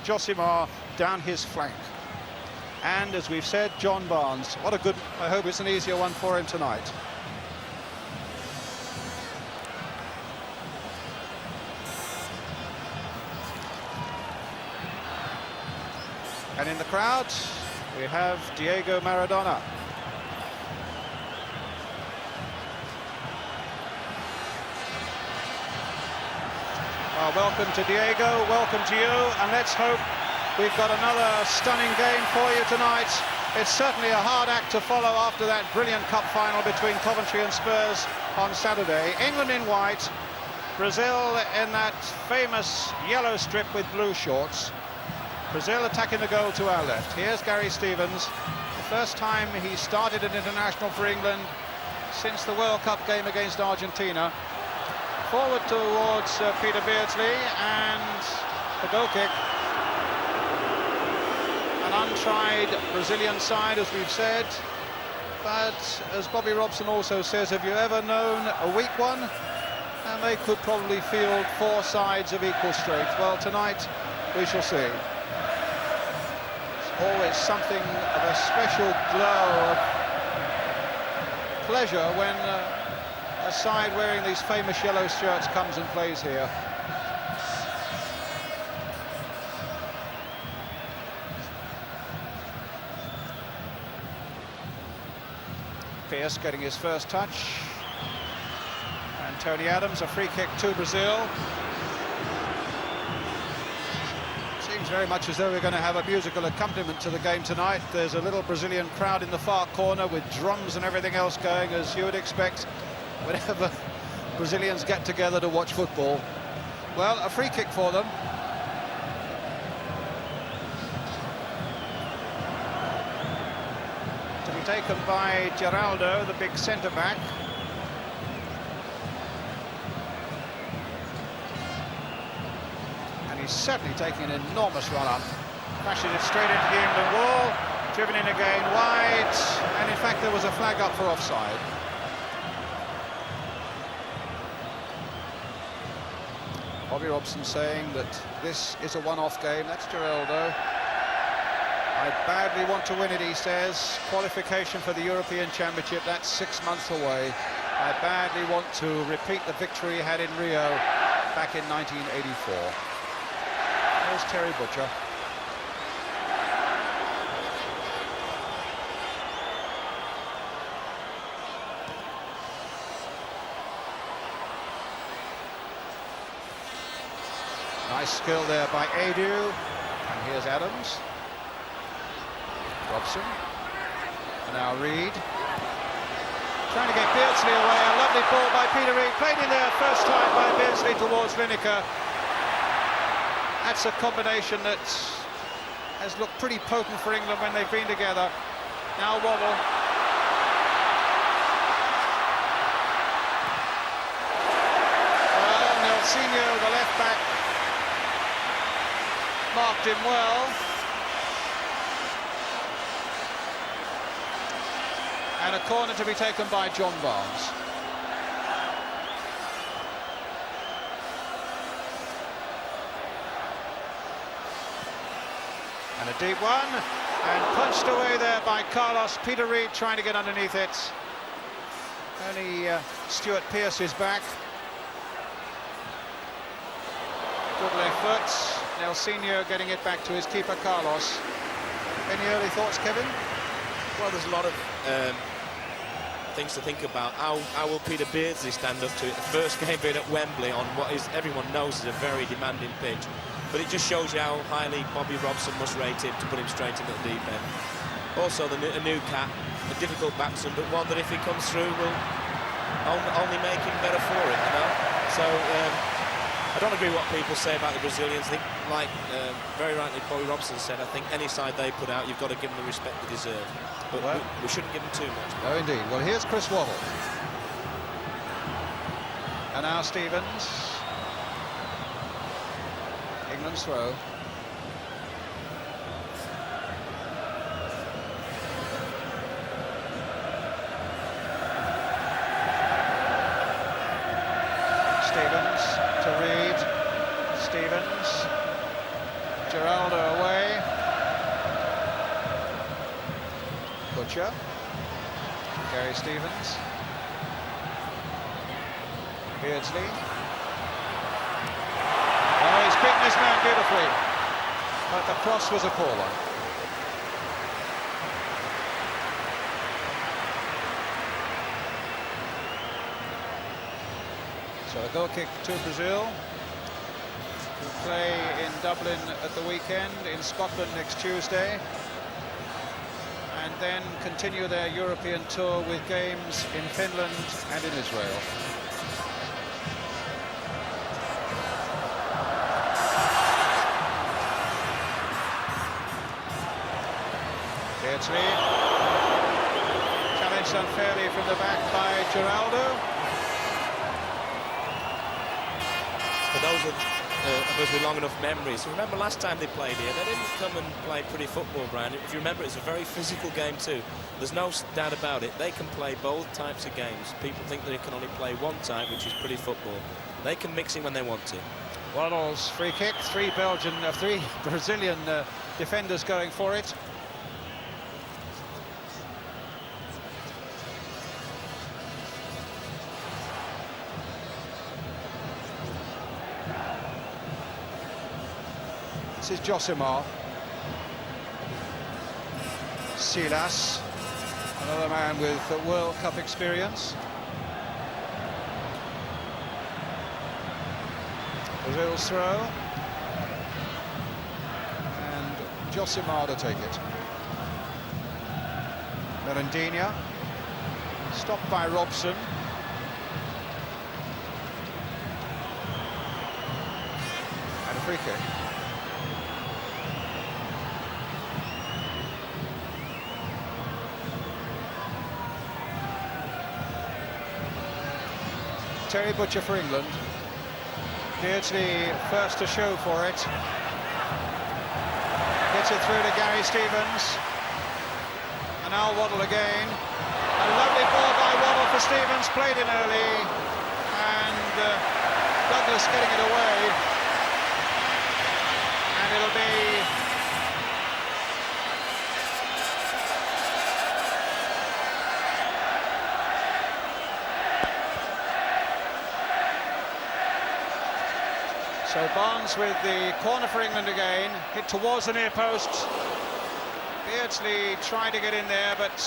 Josimar down his flank. And as we've said, John Barnes. What a good, I hope it's an easier one for him tonight. And in the crowd, we have Diego Maradona. Well, welcome to Diego, welcome to you, and let's hope we've got another stunning game for you tonight. It's certainly a hard act to follow after that brilliant cup final between Coventry and Spurs on Saturday. England in white, Brazil in that famous yellow strip with blue shorts. Brazil attacking the goal to our left. Here's Gary Stevens, the first time he started an international for England since the World Cup game against Argentina. Forward towards Peter Beardsley, and the goal kick. An untried Brazilian side, as we've said, but as Bobby Robson also says, have you ever known a weak one? And they could probably field four sides of equal strength. Well, tonight we shall see. It's always something of a special glow of pleasure when a side wearing these famous yellow shirts comes and plays here. Pearce getting his first touch. And Tony Adams, a free kick to Brazil. Seems very much as though we're going to have a musical accompaniment to the game tonight. There's a little Brazilian crowd in the far corner with drums and everything else going, as you would expect whenever Brazilians get together to watch football. Well, a free kick for them. To be taken by Geraldo, the big centre-back. And he's certainly taking an enormous run-up. Crashing it straight into the England wall. Driven in again wide. And in fact, there was a flag up for offside. Bobby Robson saying that this is a one-off game. That's Geraldo. I badly want to win it, he says. Qualification for the European Championship, that's 6 months away. I badly want to repeat the victory he had in Rio back in 1984. There's Terry Butcher. Nice skill there by Adu, and here's Adams. Robson, and now Reid. Trying to get Beardsley away, a lovely ball by Peter Reid, played in there first time by Beardsley towards Lineker. That's a combination that has looked pretty potent for England when they've been together. Now Waddle. Well, Nelsinho, the left back, marked him well. And a corner to be taken by John Barnes. And a deep one, and punched away there by Carlos. Peter Reid trying to get underneath it. Only Stuart Pearce is back. Good left foot. Nelsinho getting it back to his keeper, Carlos. Any early thoughts, Kevin? Well, there's a lot of things to think about. How will Peter Beardsley stand up to it? The first game being at Wembley on what is everyone knows is a very demanding pitch. But it just shows you how highly Bobby Robson must rate him to put him straight into the deep end. Also, a new cat, a difficult batsman, but one that if he comes through will only make him better for it, you know? So, I don't agree with what people say about the Brazilians. I think, like very rightly Bobby Robson said, I think any side they put out, you've got to give them the respect they deserve. But well, we shouldn't give them too much. No, indeed. Well, here's Chris Waddle. And now Stevens. England's throw. Stevens to Reid. Stevens. Geraldo Butcher. Gary Stevens. Beardsley. Oh, he's beaten his man beautifully. But the cross was a poor one. So a goal kick to Brazil, who play in Dublin at the weekend, in Scotland next Tuesday, and then continue their European tour with games in Finland and in Israel. Beardsley, challenged unfairly from the back by Geraldo. For those of us with long enough memories, remember last time they played here, they didn't come and play pretty football, Brian. If you remember, it's a very physical game too. There's no doubt about it. They can play both types of games. People think they can only play one type, which is pretty football. They can mix it when they want to. Waddles free kick, three Brazilian defenders going for it. This is Josimar. Silas, another man with World Cup experience. Brazil's throw. And Josimar to take it. Merendinha. Stopped by Robson. And a free kick. Terry Butcher for England. Beardsley first to show for it. Gets it through to Gary Stevens. And now Waddle again. A lovely ball by Waddle for Stevens, played in early. And Douglas getting it away. And it'll be so Barnes with the corner for England again, hit towards the near post. Beardsley tried to get in there, but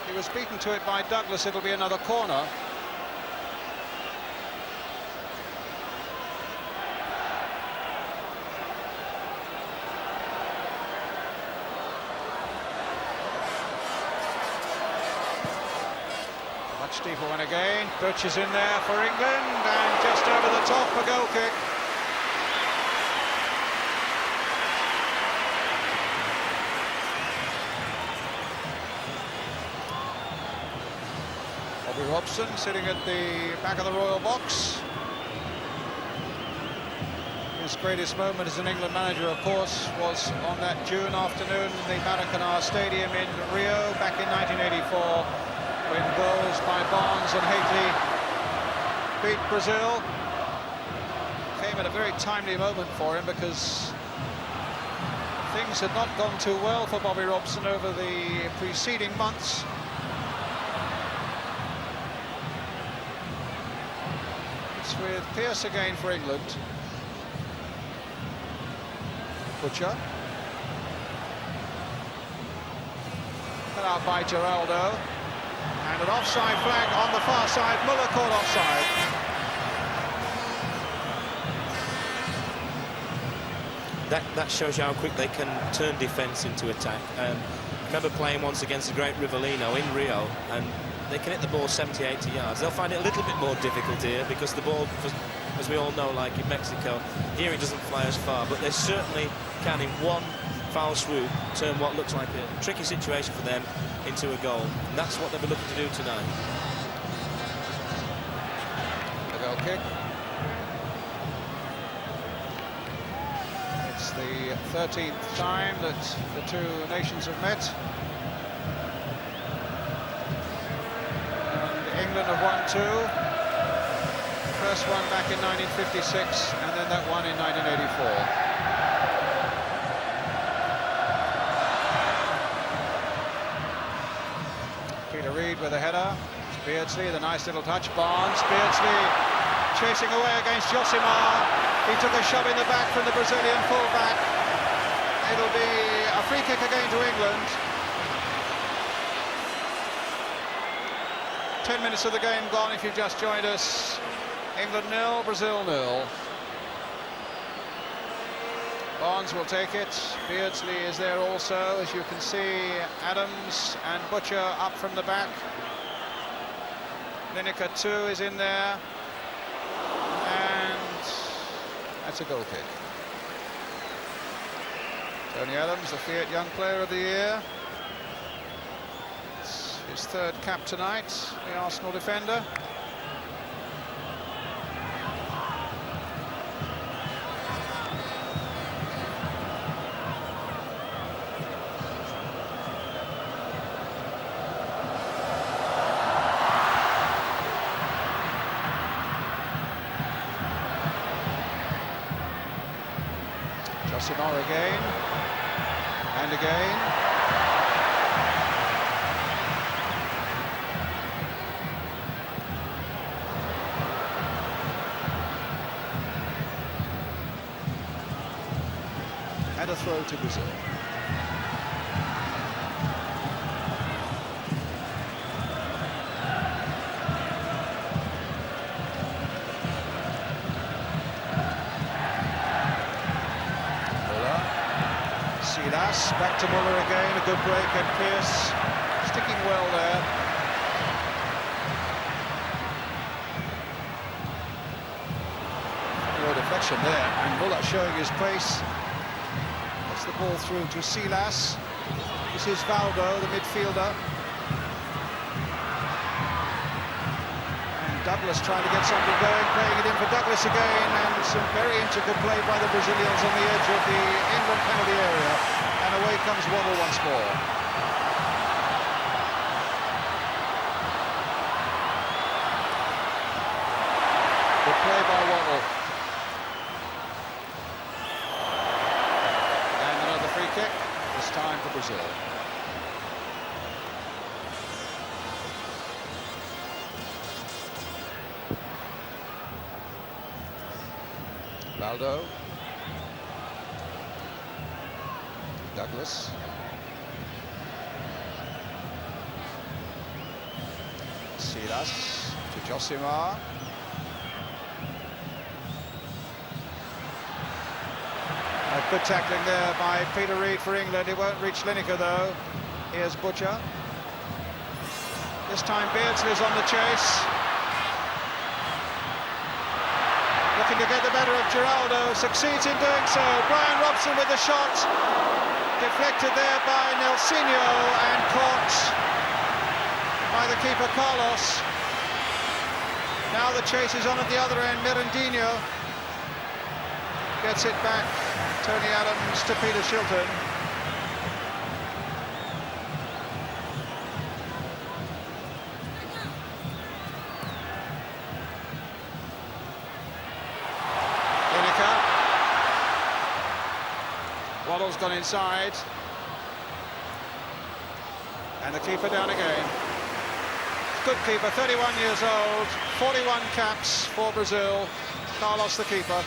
he was beaten to it by Douglas. It'll be another corner. Much deeper one again. Butch is in there for England, and just over the top for goal kick. Robson sitting at the back of the Royal Box. His greatest moment as an England manager, of course, was on that June afternoon in the Maracanã Stadium in Rio back in 1984, when goals by Barnes and Hateley beat Brazil. Came at a very timely moment for him because things had not gone too well for Bobby Robson over the preceding months. With Pearce again for England. Butcher. Cut out by Geraldo. And an offside flag on the far side. Muller caught offside. That shows you how quick they can turn defence into attack. Remember playing once against the great Rivellino in Rio, and they can hit the ball 70, 80 yards. They'll find it a little bit more difficult here because the ball, as we all know, like in Mexico, here it doesn't fly as far, but they certainly can, in one foul swoop, turn what looks like a tricky situation for them into a goal. And that's what they'll be looking to do tonight. A goal kick. It's the 13th time that the two nations have met. England have won two. First one back in 1956, and then that one in 1984. Reid with a header. Beardsley, the nice little touch. Barnes, Beardsley chasing away against Josimar. He took a shove in the back from the Brazilian fullback. It'll be a free kick again to England. 10 minutes of the game gone if you've just joined us. England 0, Brazil 0. Barnes will take it. Beardsley is there also, as you can see. Adams and Butcher up from the back. Lineker too is in there. And that's a goal kick. Tony Adams, the Fiat Young Player of the Year. It's his third cap tonight, the Arsenal defender. Josimar again, and again. And a throw to Brazil. Silas, back to Muller again, a good break, and Pearce sticking well there. No deflection there, and Muller showing his pace. Gets the ball through to Silas. This is Valdo, the midfielder. And Douglas trying to get something going, playing it in for Douglas again, and some very intricate play by the Brazilians on the edge of the England penalty area. And away comes Waddle once more. Good play by Waddle. And another free kick, this time for Brazil. Valdo. Douglas. Silas to Josimar. Good tackling there by Peter Reid for England. It won't reach Lineker though. Here's Butcher. This time Beardsley's on the chase. Looking to get the better of Geraldo, succeeds in doing so. Brian Robson with the shot. Deflected there by Nelsinho and caught by the keeper Carlos. Now the chase is on at the other end. Mirandinho gets it back. Tony Adams to Peter Shilton. Waddle's gone inside. And the keeper down again. Good keeper, 31 years old, 41 caps for Brazil. Carlos the keeper.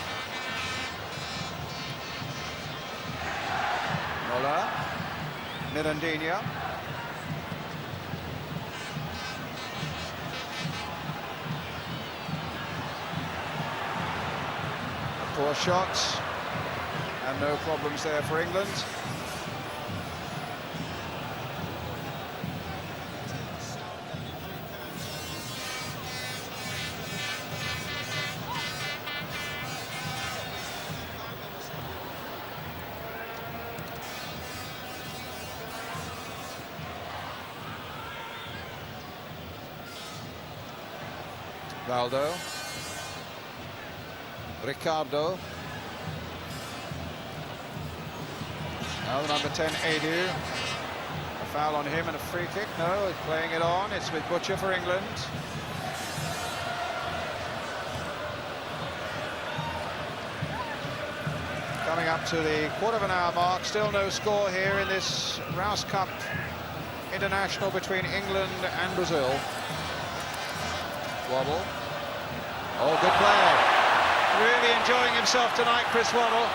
Muller. Mirandinho. A poor shot. And no problems there for England. Valdo. Ricardo. Now number 10, Edu. A foul on him and a free kick. No, he's playing it on. It's with Butcher for England. Coming up to the quarter of an hour mark. Still no score here in this Rouse Cup international between England and Brazil. Waddle. Oh, good play. Really enjoying himself tonight, Chris Waddle.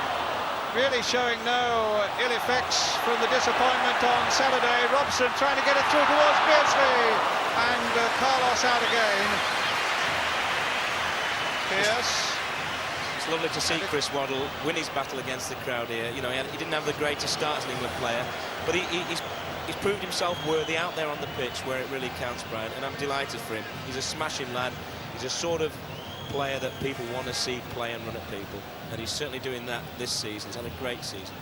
Really showing no ill effects from the disappointment on Saturday. Robson trying to get it through towards Beardsley. And Carlos out again. Pearce. It's lovely to see Chris Waddle win his battle against the crowd here. You know, he didn't have the greatest start as an England player, but he's proved himself worthy out there on the pitch where it really counts, Brian, and I'm delighted for him. He's a smashing lad. He's a sort of player that people want to see play and run at people, and he's certainly doing that this season. He's had a great season.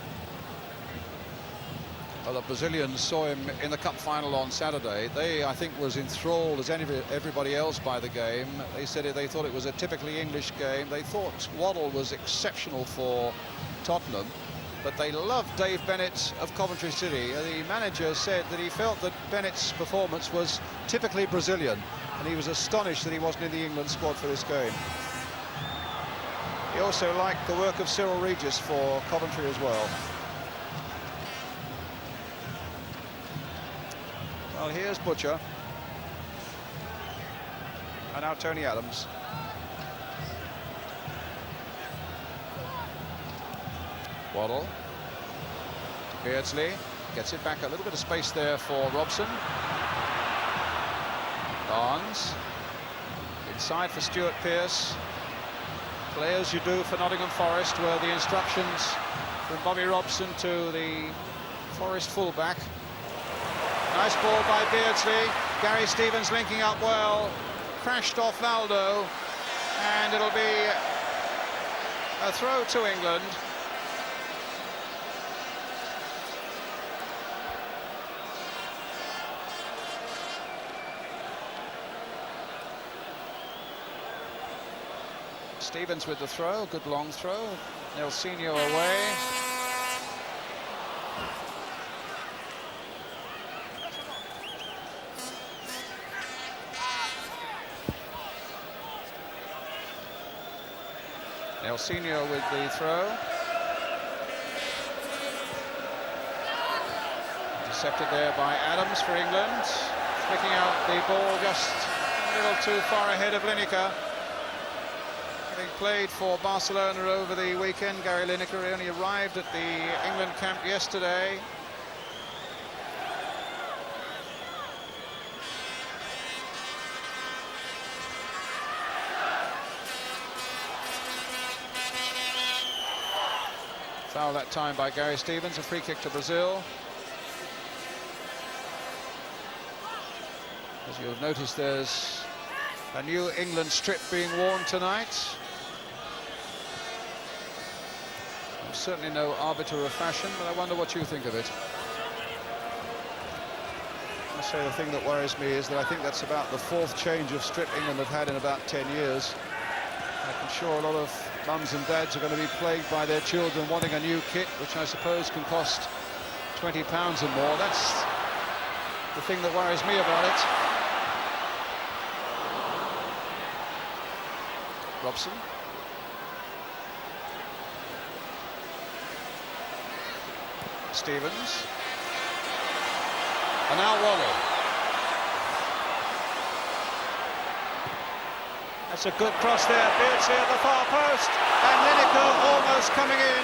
Well, the Brazilians saw him in the cup final on Saturday. They, I think, was enthralled as everybody else by the game. They said they thought it was a typically English game. They thought Waddle was exceptional for Tottenham, but they loved Dave Bennett of Coventry City. The manager said that he felt that Bennett's performance was typically Brazilian, and he was astonished that he wasn't in the England squad for this game. He also liked the work of Cyril Regis for Coventry as well. Well, here's Butcher. And now Tony Adams. Waddle. Beardsley gets it back. A little bit of space there for Robson. Barnes. Inside for Stuart Pearce. Play as you do for Nottingham Forest, were the instructions from Bobby Robson to the Forest fullback. Nice ball by Beardsley. Gary Stevens linking up well. Crashed off Valdo. And it'll be a throw to England. Stevens with the throw. Good long throw. Nelsinho away. Nelsinho with the throw. Intercepted there by Adams for England. Flicking out the ball just a little too far ahead of Lineker. Having played for Barcelona over the weekend, Gary Lineker only arrived at the England camp yesterday. Foul that time by Gary Stevens, a free kick to Brazil. As you'll notice, there's a new England strip being worn tonight. I'm certainly no arbiter of fashion, but I wonder what you think of it. I say the thing that worries me is that I think that's about the fourth change of strip England have had in about 10 years. I'm sure a lot of mums and dads are going to be plagued by their children wanting a new kit, which I suppose can cost £20 and more. That's the thing that worries me about it. Robson. Stevens. And now Waddle. That's a good cross there. Beardsley at the far post. And Lineker almost coming in.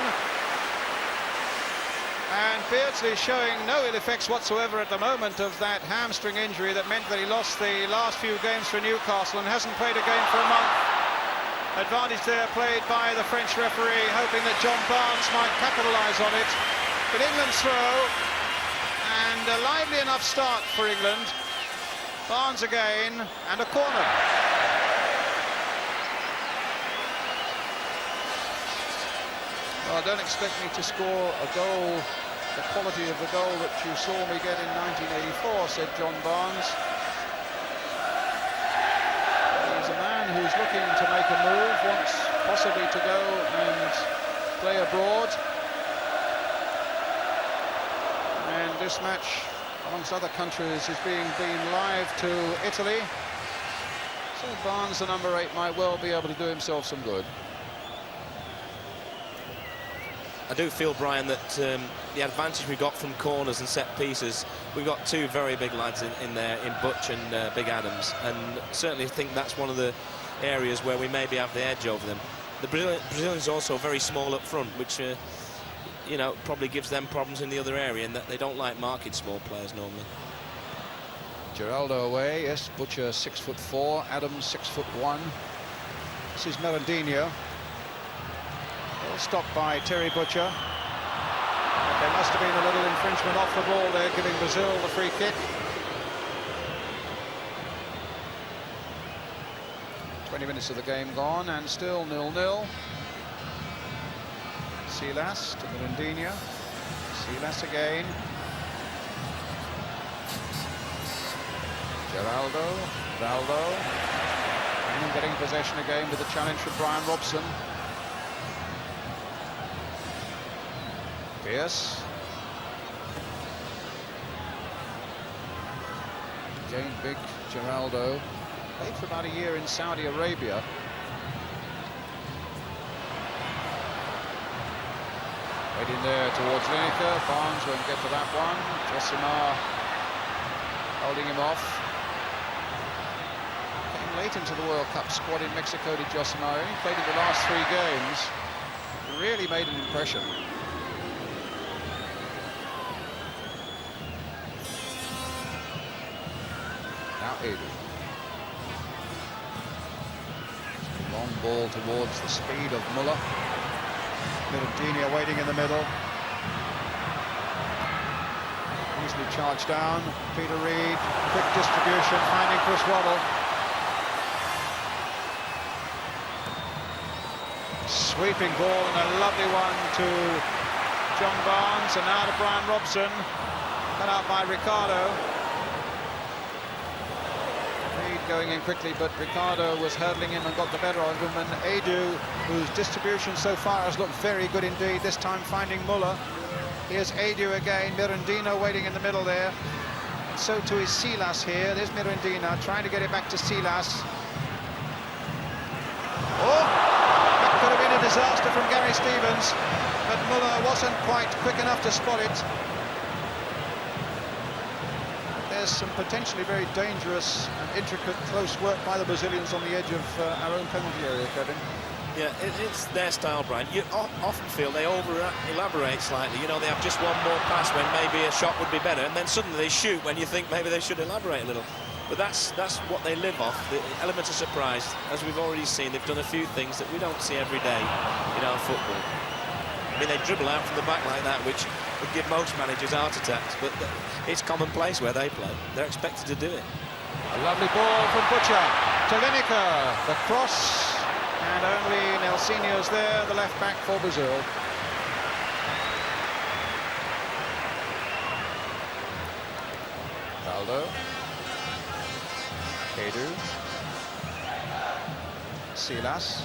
And Beardsley showing no ill effects whatsoever at the moment of that hamstring injury that meant that he lost the last few games for Newcastle and hasn't played a game for a month. Advantage there played by the French referee, hoping that John Barnes might capitalise on it. But England's throw, and a lively enough start for England. Barnes again, and a corner. Well, don't expect me to score a goal, the quality of the goal that you saw me get in 1984, said John Barnes. He's a man who's looking to make a move, wants possibly to go and play abroad. And this match, amongst other countries, is being live to Italy. So Barnes, the number 8, might well be able to do himself some good. I do feel, Brian, that the advantage we got from corners and set pieces, we've got two very big lads in there, in Butch and Big Adams, and certainly think that's one of the areas where we maybe have the edge over them. The Brazilians are also very small up front, which you know, probably gives them problems in the other area, in that they don't like marking small players normally. Geraldo away, yes. Butcher 6'4", Adams 6'1". This is Merendinho. Well, stopped by Terry Butcher. But there must have been a little infringement off the ball there, giving Brazil the free kick. 20 minutes of the game gone, and still 0-0. Silas to Merendinho. Silas again. Geraldo, Valdo, and getting possession again with a challenge from Brian Robson. Pierce. Again, big Geraldo. Played for about a year in Saudi Arabia. Heading there towards Lineker. Barnes won't get to that one. Josimar holding him off. Late into the World Cup squad in Mexico did Josimar. Only played in the last 3 games. Really made an impression. Now Edu. Long ball towards the speed of Muller. Merendinho waiting in the middle. Easily charged down. Peter Reid, quick distribution, finding Chris Waddle. Sweeping ball and a lovely one to John Barnes, and now to Brian Robson. Cut out by Ricardo. Reid going in quickly, but Ricardo was hurdling him and got the better of him. And Edu, whose distribution so far has looked very good indeed, this time finding Muller. Here's Edu again, Merendinho waiting in the middle there. And so too is Silas here. There's Merendinho trying to get it back to Silas. Oh! Could have been a disaster from Gary Stevens, but Muller wasn't quite quick enough to spot it. There's some potentially very dangerous and intricate close work by the Brazilians on the edge of our own penalty area, Kevin. Yeah, it's their style, Brian. You often feel they over-elaborate slightly. You know, they have just one more pass when maybe a shot would be better, and then suddenly they shoot when you think maybe they should elaborate a little. But that's what they live off, the element of surprise. As we've already seen, they've done a few things that we don't see every day in our football. I mean, they dribble out from the back like that, which would give most managers heart attacks, but it's commonplace where they play. They're expected to do it. A lovely ball from Butcher to Lineker. The cross, and only Nelsinho's there, the left back for Brazil. Valdo. Edu. Silas.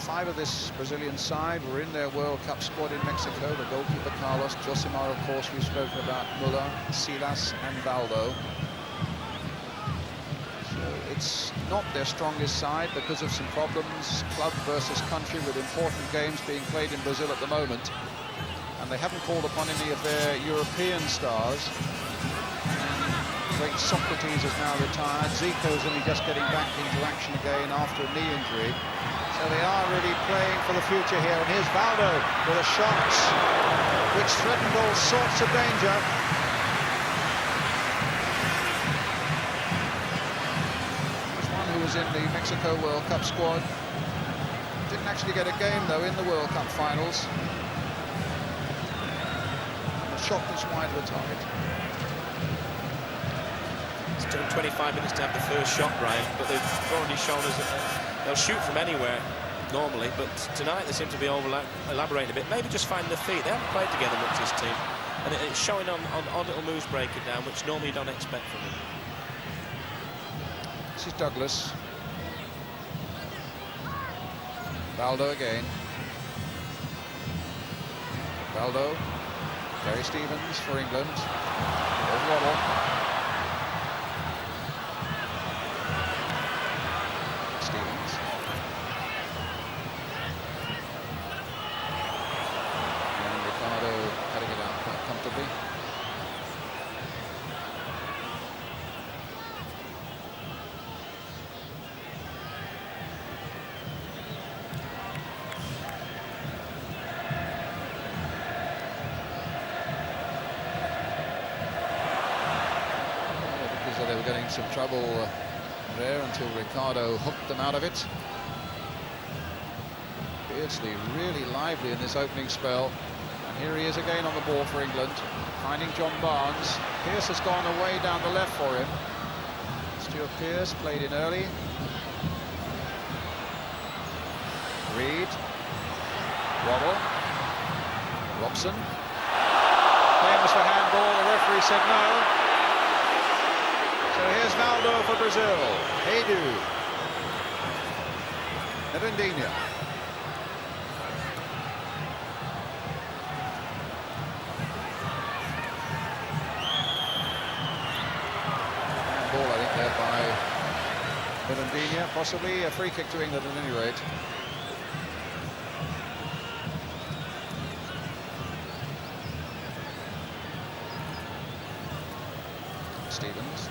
Five of this Brazilian side were in their World Cup squad in Mexico. The goalkeeper Carlos, Josimar, of course, we've spoken about, Muller, Silas and Valdo. So it's not their strongest side because of some problems, club versus country, with important games being played in Brazil at the moment. And they haven't called upon any of their European stars. Great Socrates is now retired. Zico's only just getting back into action again after a knee injury. So they are really playing for the future here. And here's Valdo with a shot which threatened all sorts of danger. There's one who was in the Mexico World Cup squad. Didn't actually get a game, though, in the World Cup finals. Shot this wide of the target. It's took them 25 minutes to have the first shot, Brian, but they've already shown us that they'll shoot from anywhere normally, but tonight they seem to be elaborating a bit, maybe just finding their feet. They haven't played together much, this team, and it's showing on odd little moves breaking down, which normally you don't expect from them. This is Douglas. Valdo again. Valdo. Gary Stevens for England. There's Waddle. getting some trouble there until Ricardo hooked them out of it. Beardsley really lively in this opening spell. And here he is again on the ball for England, finding John Barnes. Pearce has gone away down the left for him. Stuart Pearce played in early. Reed. Waddle. Robson. Claims for handball. The referee said no. So here's Valdo for Brazil. Edu. Erendinha. Handball, I think, there by Erendinha. Possibly a free kick to England at any rate. Stevens.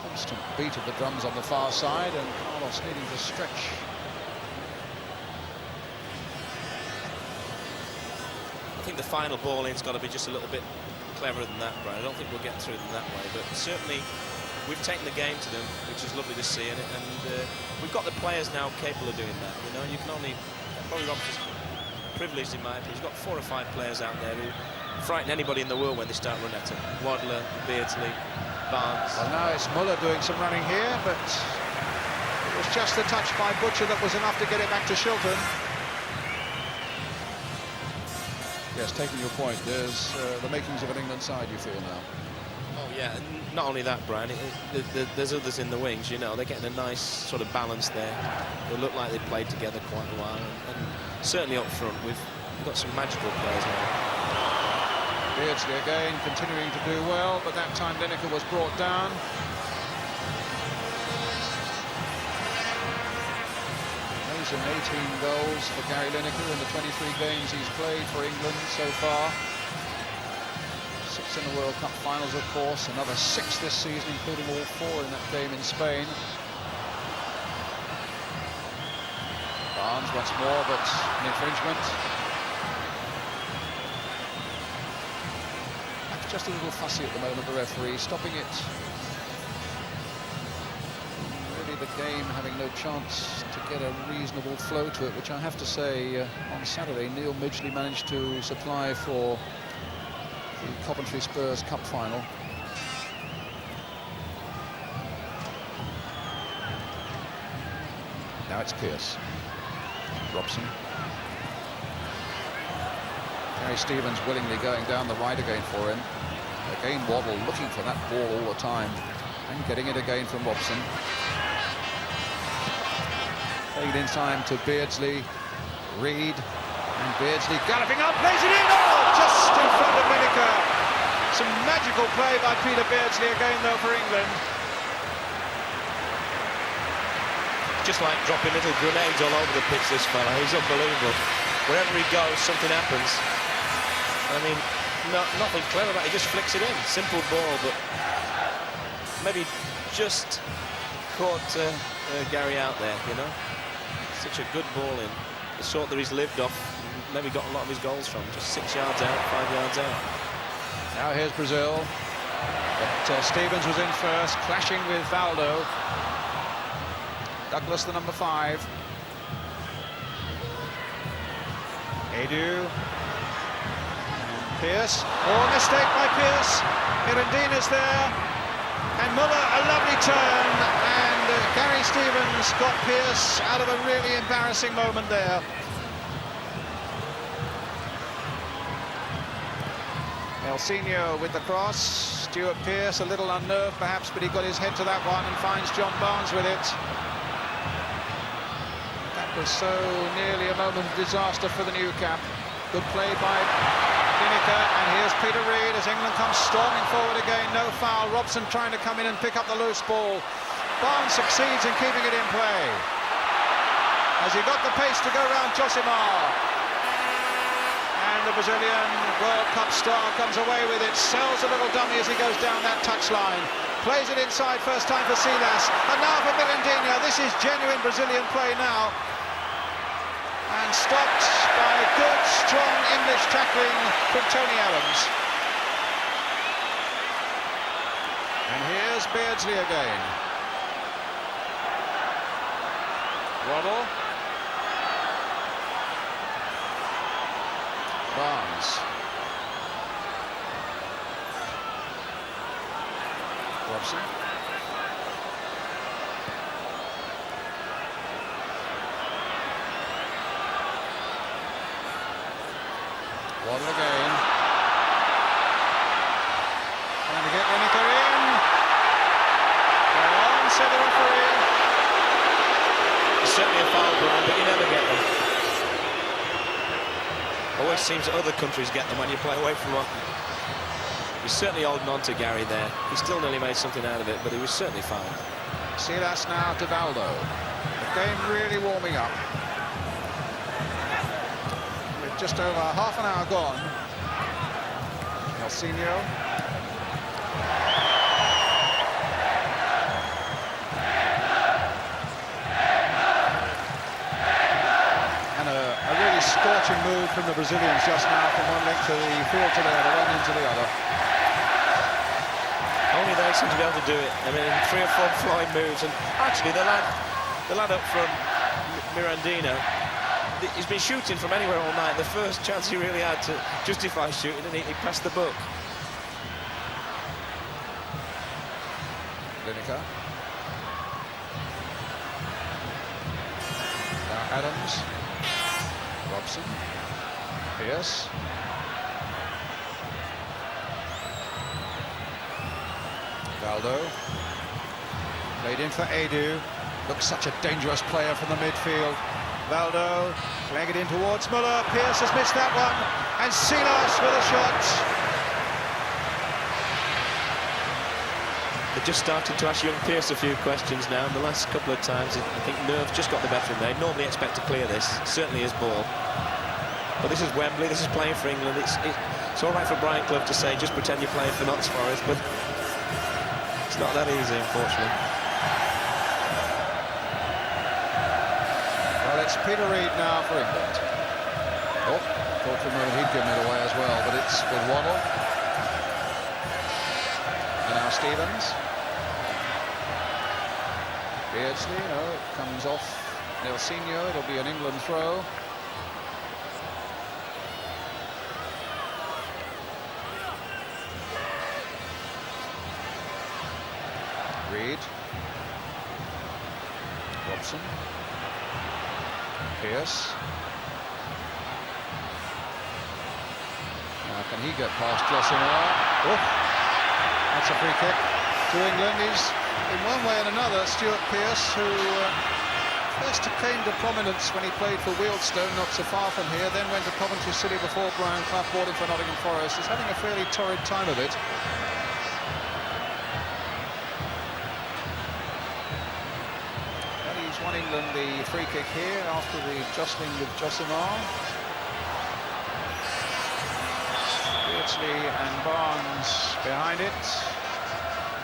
Constant beat of the drums on the far side, and Carlos needing to stretch. I think the final ball in's got to be just a little bit cleverer than that, Brian. I don't think we'll get through them that way, but certainly we've taken the game to them, which is lovely to see, and we've got the players now capable of doing that. You know, you can only... Bobby Robson's privileged in my opinion. He's got 4 or 5 players out there who frighten anybody in the world when they start running at him. Waddler, Beardsley, Barnes. Well, now it's Muller doing some running here, but it was just the touch by Butcher that was enough to get it back to Shilton. Yes, taking your point, there's the makings of an England side, you feel now. Oh yeah, and not only that, Brian, there's others in the wings, you know, they're getting a nice sort of balance there. They look like they've played together quite a while, and certainly up front we've got some magical players now. Beardsley again continuing to do well, but that time Lineker was brought down. Amazing 18 goals for Gary Lineker in the 23 games he's played for England so far. 6 in the World Cup finals, of course, another 6 this season, including all 4 in that game in Spain. Barnes once more, but an infringement. Just a little fussy at the moment, the referee, stopping it. Really the game having no chance to get a reasonable flow to it, which I have to say on Saturday Neil Midgley managed to supply for the Coventry Spurs Cup final. Now it's Pearce. Robson. Gary Stevens willingly going down the right again for him. Again Waddle looking for that ball all the time and getting it again from Robson. Played in time to Beardsley, Reed, and Beardsley galloping up, plays it in, oh, just in front of Lineker. Some magical play by Peter Beardsley again though for England. Just like dropping little grenades all over the pitch, this fella, he's unbelievable. Wherever he goes, something happens. I mean, nothing clever about it, he just flicks it in. Simple ball, but maybe just caught Gary out there, you know. Such a good ball in. The sort that he's lived off, maybe got a lot of his goals from. Just 6 yards out, 5 yards out. Now here's Brazil. But Stevens was in first, clashing with Valdo. Douglas, the number 5. Edu. Pearce. Oh, mistake by Pearce. Erendinha's there. And Muller, a lovely turn. And Gary Stevens got Pearce out of a really embarrassing moment there. Elsinho with the cross. Stuart Pearce a little unnerved perhaps, but he got his head to that one and finds John Barnes with it. That was so nearly a moment of disaster for the new cap. Good play by Lineker, and here's Peter Reid as England comes storming forward again. No foul. Robson trying to come in and pick up the loose ball. Barnes succeeds in keeping it in play. Has he got the pace to go round Josimar? And the Brazilian World Cup star comes away with it. Sells a little dummy as he goes down that touchline. Plays it inside, first time for Silas. And now for Erendinha. This is genuine Brazilian play now. And stopped by good, strong English tackling from Tony Adams. Here's Beardsley again. Waddle. Barnes. Robson. Waddle again. Trying to get Lineker in. Go on, said the referee. It's certainly a foul, Brian, but you never get them. Always seems that other countries get them when you play away from one. He's certainly holding on to Gary there. He still nearly made something out of it, but he was certainly fouled. Silas now to Valdo. The game really warming up. With just over half an hour gone. Nelsinho. And a really scorching move from the Brazilians just now from one leg to the field to the other, one into the other. Only they seem to be able to do it. I mean, 3 or 4 flying moves, and actually the lad up from Mirandino, he's been shooting from anywhere all night. The first chance he really had to justify shooting, and he passed the book. Lineker. Now Adams. Robson. Pearce. Valdo. Played in for Edu. Looks such a dangerous player from the midfield. Valdo playing it in towards Muller. Pearce has missed that one. And Silas with a shot. They just started to ask young Pearce a few questions now, and the last couple of times I think nerves just got the better of him. They normally expect to clear this, certainly his ball. But this is Wembley, this is playing for England. It's all right for Brian Clough to say, just pretend you're playing for Notts Forest, but it's not that easy, unfortunately. Well, it's Peter Reid now for England. Oh, thought for a moment he'd given it away as well, but it's with Waddle. And now Stevens. Beardsley, no, it comes off Nelsinho. It'll be an England throw. Reid. Robson. Pearce. Now can he get past Josimar? Oh, that's a free kick to England. He's in one way and another Stuart Pearce, who first came to prominence when he played for Wealdstone, not so far from here, then went to Coventry City before Brian Clough bought him for Nottingham Forest. He's having a fairly torrid time of it. Won England the free kick here after the jostling with Josimar. Beardsley and Barnes behind it.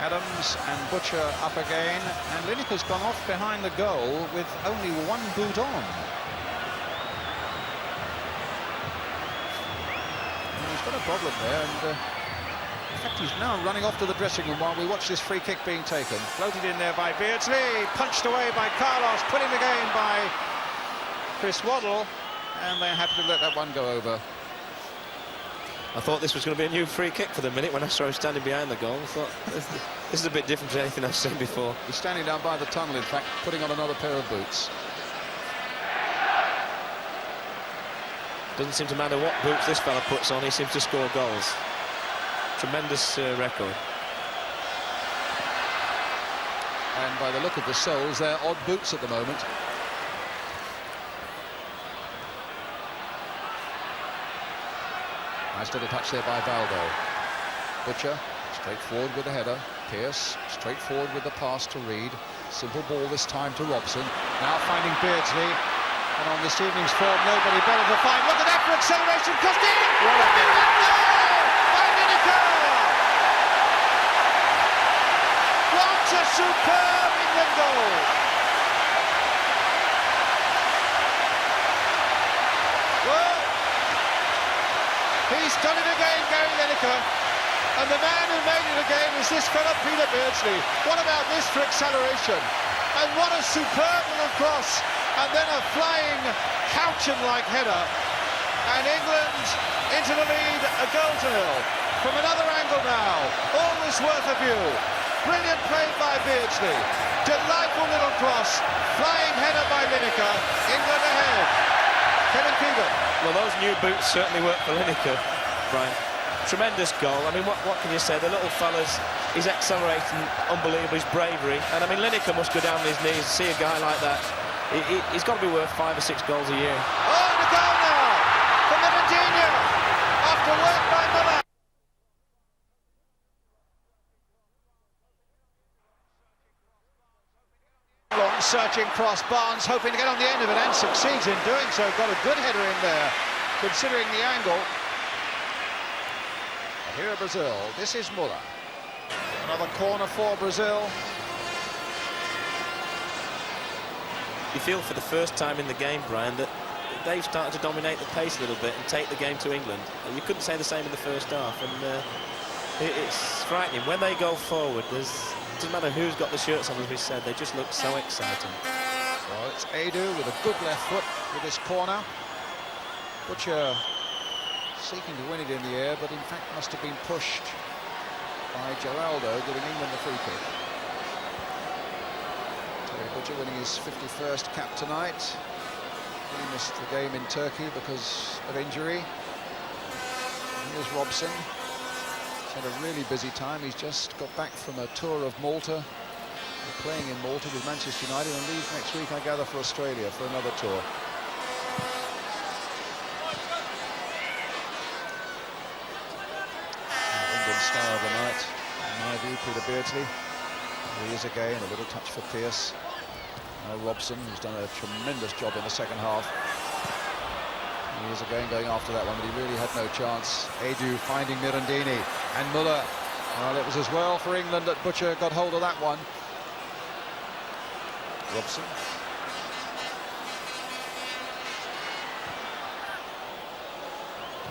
Adams and Butcher up again. And Lineker's gone off behind the goal with only one boot on. And he's got a problem there, and in fact, he's now running off to the dressing room while we watch this free kick being taken. Floated in there by Beardsley, punched away by Carlos, put in again by Chris Waddle, and they're happy to let that one go over. I thought this was going to be a new free kick for the minute when I saw him standing behind the goal. I thought, this is a bit different to anything I've seen before. He's standing down by the tunnel, in fact, putting on another pair of boots. Doesn't seem to matter what boots this fella puts on, he seems to score goals. Tremendous record. And by the look of the soles, they're odd boots at the moment. Nice little touch there by Valdo. Butcher, straight forward with the header. Pearce, straight forward with the pass to Reid. Simple ball this time to Robson. Now finding Beardsley. And on this evening's form, nobody better to find. Look at that for acceleration. Costin! What a goal! By Lineker! What a superb England goal! Well, he's done it again, Gary Lineker. And the man who made it again is this fella, Peter Beardsley. What about this for acceleration? And what a superb little cross. And then a flying Couchin-like header. And England into the lead, a goal to nil. From another angle now, always worth a view. Brilliant play by Beardsley. Delightful little cross. Flying header by Lineker. England ahead. Kevin Keegan. Well, those new boots certainly work for Lineker, Brian. Tremendous goal. I mean, what can you say? The little fella's, he's accelerating, unbelievable, his bravery. And I mean, Lineker must go down on his knees, see a guy like that. He's got to be worth 5 or 6 goals a year. Oh, the goal now for Mirandinha. After work by Muller. Long searching cross, Barnes hoping to get on the end of it and succeeds in doing so. Got a good header in there, considering the angle. Here are Brazil. This is Muller. Another corner for Brazil. You feel for the first time in the game, Brian, that they've started to dominate the pace a little bit and take the game to England. You couldn't say the same in the first half, and it's frightening. When they go forward, it doesn't matter who's got the shirts on, as we said, they just look so exciting. Well, it's Edu with a good left foot with this corner. Butcher seeking to win it in the air, but in fact must have been pushed by Geraldo, giving England the free kick. Terry Butcher winning his 51st cap tonight. He missed the game in Turkey because of injury. Here's Robson. He's had a really busy time. He's just got back from a tour of Malta, playing in Malta with Manchester United, and leaves next week, I gather, for Australia for another tour. Star of the night, in my view, Peter Beardsley. Here he is again, a little touch for Pearce. Now Robson, who's done a tremendous job in the second half. He is again going after that one, but he really had no chance. Edu finding Mirandini and Muller. Well, it was as well for England that Butcher got hold of that one. Robson.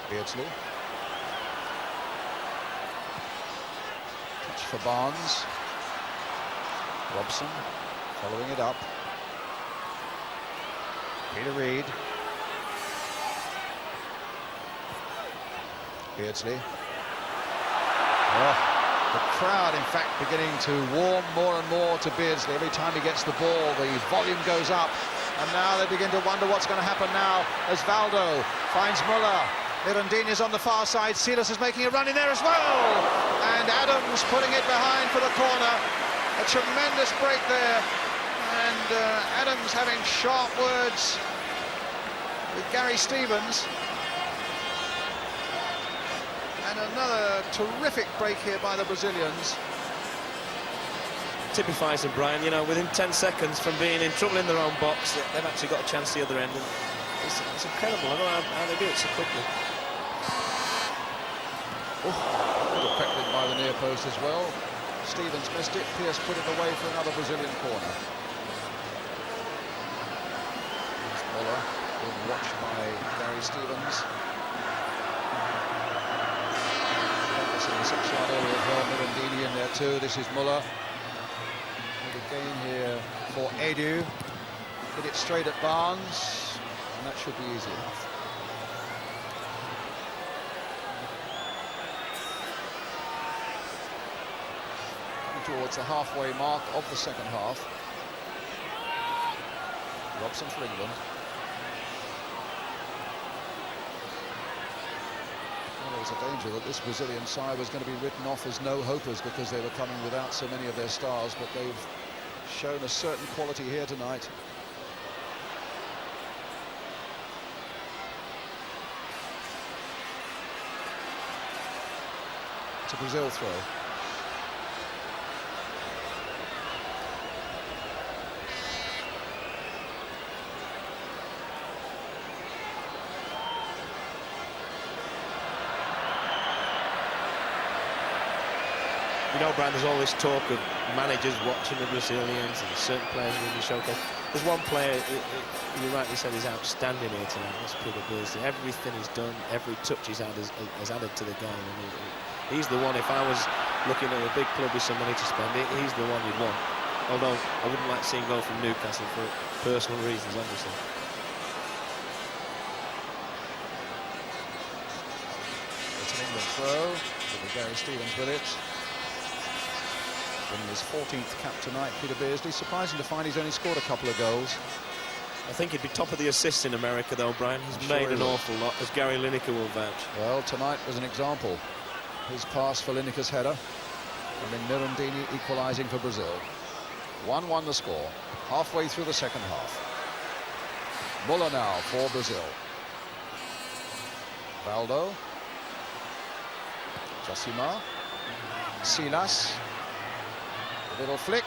Beardsley. For Barnes. Robson following it up. Peter Reid. Beardsley. Oh, the crowd, in fact, beginning to warm more and more to Beardsley. Every time he gets the ball, the volume goes up. And now they begin to wonder what's going to happen now as Valdo finds Muller. Mirandinha's on the far side. Silas is making a run in there as well. And Adams putting it behind for the corner. A tremendous break there. And Adams having sharp words with Gary Stevens. And another terrific break here by the Brazilians. Typifies them, Brian. You know, within 10 seconds from being in trouble in their own box, they've actually got a chance the other end. And it's incredible. I don't know how they do it so quickly. Oh, affected by the near post as well. Stevens missed it. Pearce put it away for another Brazilian corner. Here's Muller, being watched by Gary Stevens. This in the 6-yard area as well. Mirandini in there too. This is Muller. And a gain here for Edu. Hit it straight at Barnes, and that should be easy enough. Towards the halfway mark of the second half. Robson for England. Well, there was a danger that this Brazilian side was going to be written off as no-hopers because they were coming without so many of their stars, but they've shown a certain quality here tonight. It's a Brazil throw. You know, Brian, there's all this talk of managers watching the Brazilians and certain players in the showcase. There's one player, you rightly said, is outstanding here tonight. That's Peter Beardsley. Everything he's done, every touch he's had has added to the game. And He's the one, if I was looking at a big club with some money to spend, he's the one you'd want. Although I wouldn't like seeing go from Newcastle for personal reasons, obviously. It's an England throw. It'll be Gary Stevens with it. Winning his 14th cap tonight, Peter Beardsley. Surprising to find he's only scored a couple of goals. I think he'd be top of the assists in America, though, Brian. He's made an awful lot, as Gary Lineker will vouch. Well, tonight was an example. His pass for Lineker's header, and then Mirandini equalising for Brazil. 1-1 the score, halfway through the second half. Muller now for Brazil. Valdo. Josimar. Silas. A little flick.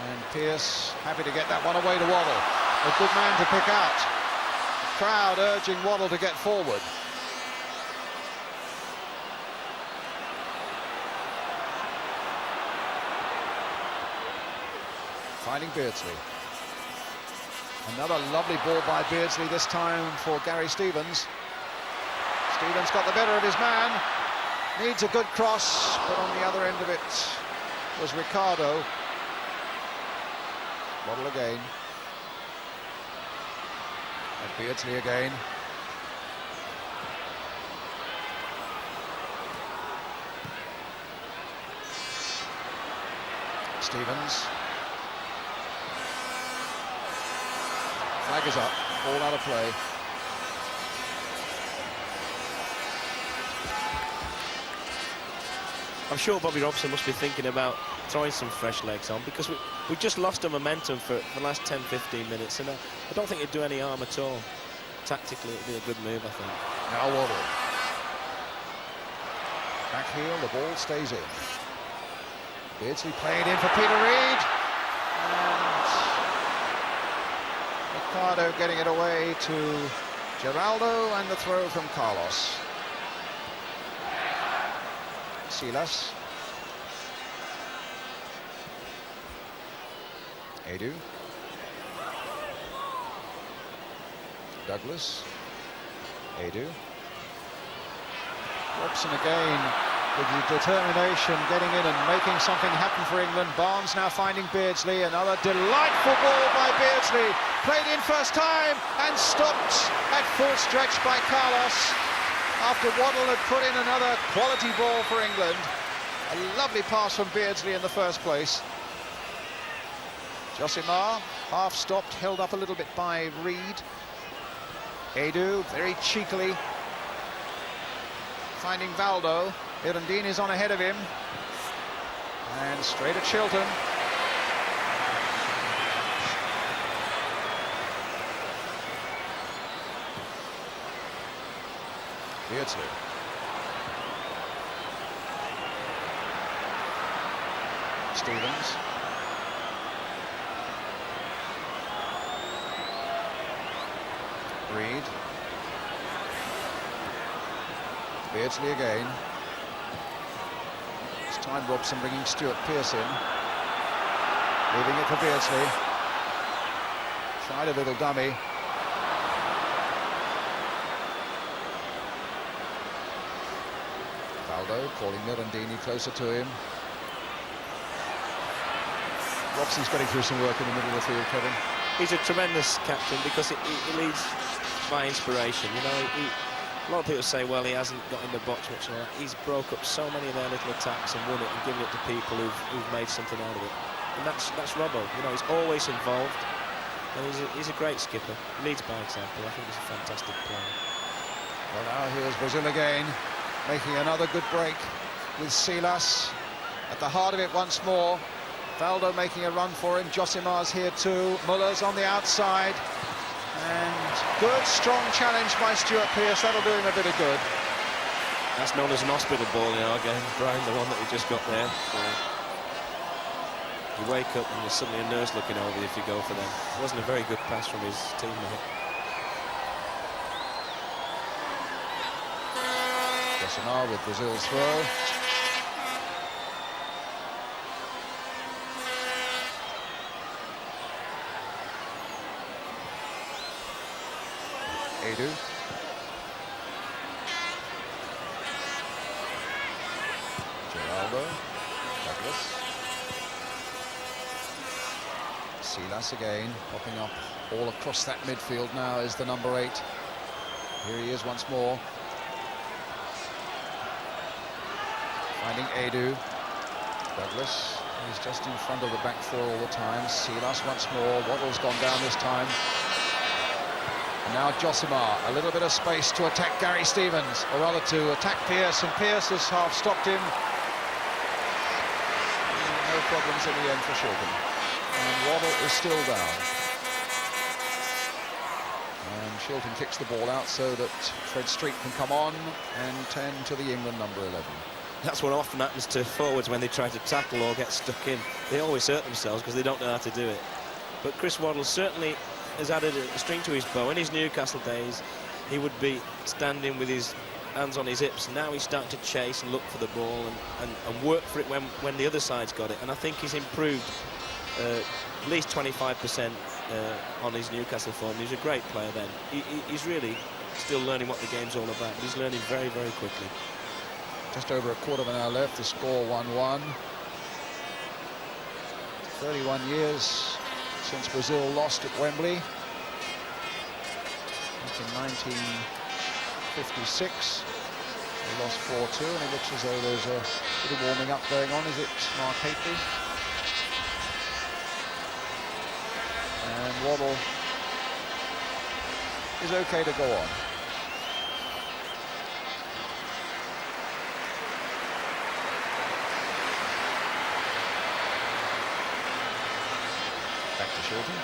And Pearce happy to get that one away to Waddle. A good man to pick out. Crowd urging Waddle to get forward. Finding Beardsley. Another lovely ball by Beardsley, this time for Gary Stevens. Stevens got the better of his man. Needs a good cross, but on the other end of it was Ricardo. Waddle again. And Beardsley again. Stevens. Flag is up, all out of play. I'm sure Bobby Robson must be thinking about throwing some fresh legs on, because we just lost the momentum for the last 10-15 minutes, and I don't think it'd do any harm at all. Tactically, it'd be a good move, I think. Now Waddle. Back heel, the ball stays in. Beardsley playing in for Peter Reid. And Ricardo getting it away to Geraldo, and the throw from Carlos. Silas. Edu. Douglas. Edu. Robson again with the determination, getting in and making something happen for England. Barnes now finding Beardsley. Another delightful ball by Beardsley. Played in first time and stopped at full stretch by Carlos. After Waddle had put in another quality ball for England. A lovely pass from Beardsley in the first place. Josimar, half stopped, held up a little bit by Reid. Edu, very cheekily, finding Valdo. Mirandini is on ahead of him. And straight at Chilton. Beardsley. Stevens. Reid. Beardsley again. This time Robson bringing Stuart Pearce in. Leaving it for Beardsley. Tried a little dummy. Valdo calling Mirandini closer to him. Robson's getting through some work in the middle of the field, Kevin. He's a tremendous captain, because he leads by inspiration. You know, a lot of people say, well, he hasn't got in the box much. He's broke up so many of their little attacks and won it and given it to people who've made something out of it. And that's Robbo. You know, he's always involved, and he's a great skipper. He leads by example. I think he's a fantastic player. Well, now here's Brazil again, making another good break with Silas at the heart of it once more. Valdo making a run for him. Josimar's here too. Muller's on the outside. And good, strong challenge by Stuart Pearce. That'll do him a bit of good. That's known as an hospital ball in our game, Brian, the one that we just got there. You wake up and there's suddenly a nurse looking over you if you go for them. It wasn't a very good pass from his teammate. Josimar with Brazil's throw. Edu. Ronaldo. Douglas. Silas again, popping up all across that midfield now is the number 8. Here he is once more. Finding Edu. Douglas, he's just in front of the back four all the time. Silas once more. Waddle's gone down this time. And now Josimar, a little bit of space to attack Gary Stevens, or rather to attack Pearce, and Pearce has half stopped him. No problems in the end for Shilton. And Waddle is still down. And Shilton kicks the ball out so that Fred Street can come on and tend to the England number 11. That's what often happens to forwards when they try to tackle or get stuck in. They always hurt themselves because they don't know how to do it. But Chris Waddle certainly has added a string to his bow. In his Newcastle days, he would be standing with his hands on his hips. Now he's starting to chase and look for the ball and work for it when the other side's got it. And I think he's improved at least 25% on his Newcastle form. He's a great player then. He's really still learning what the game's all about, but he's learning very, very quickly. Just over a quarter of an hour left, the score 1-1. 31 years since Brazil lost at Wembley. Back in 1956. They lost 4-2, and it looks as though there's a bit of warming up going on. Is it Mark Hateley? And Waddle is okay to go on. Back to Shilton.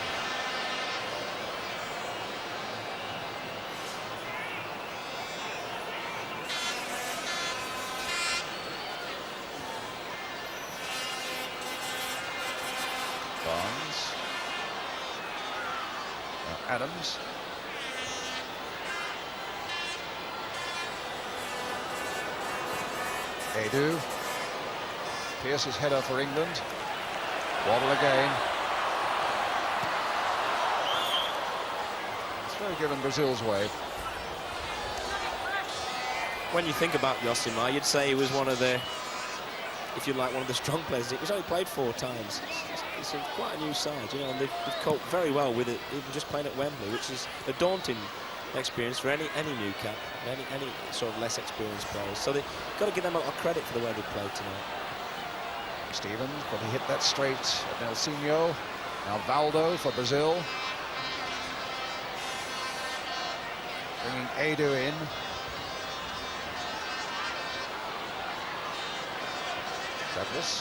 Barnes. Adams. Edu. Pearce's header for England. Waddle again. Given Brazil's way. When you think about Josimar, you'd say he was one of the, if you like, one of the strong players. He's only played 4 times. It's quite a new side, you know, and they've coped very well with it, even just playing at Wembley, which is a daunting experience for any new cap, any sort of less experienced players. So they've got to give them a lot of credit for the way they played tonight. Stevens probably hit that straight at Nelsinho. Now Valdo for Brazil. Bringing Edu in. Douglas.